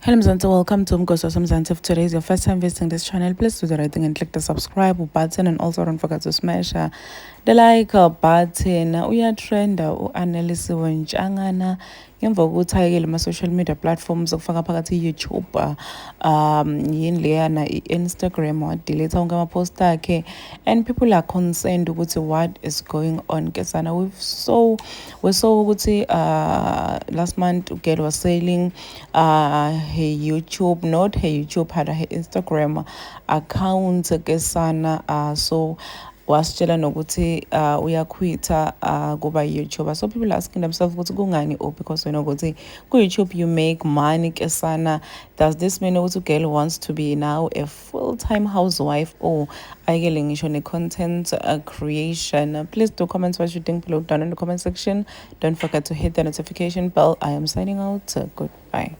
Hello Mzansi, welcome to Mgoso Mzansi. If today is your first time visiting this channel, please do the right thing and click the subscribe button, and also don't forget to smash the like button. Uyatrenda u-Anneliese Ntshangana ngemva kokuthi ayekele ama-social media platforms okufaka phakathi i-YouTube yini leyana i-Instagram, wadelete wonke ama-post akhe, and people are concerned ukuthi what is going on kesana. We saw ukuthi last month ugirl was selling her YouTube, not her YouTube, had her Instagram account kesana, so wasitshela nokuthi uyakhwitha kuba YouTuber. So people are asking themselves ukuthi kungani, or because we know ukuthi ku-YouTube you make money kesana. Does this mean ukuthi girl wants to be now a full-time housewife, or ayekele ngisho ne-content creation? Please do comment what you think below down in the comment section. Don't forget to hit the notification bell. I am signing out. Goodbye.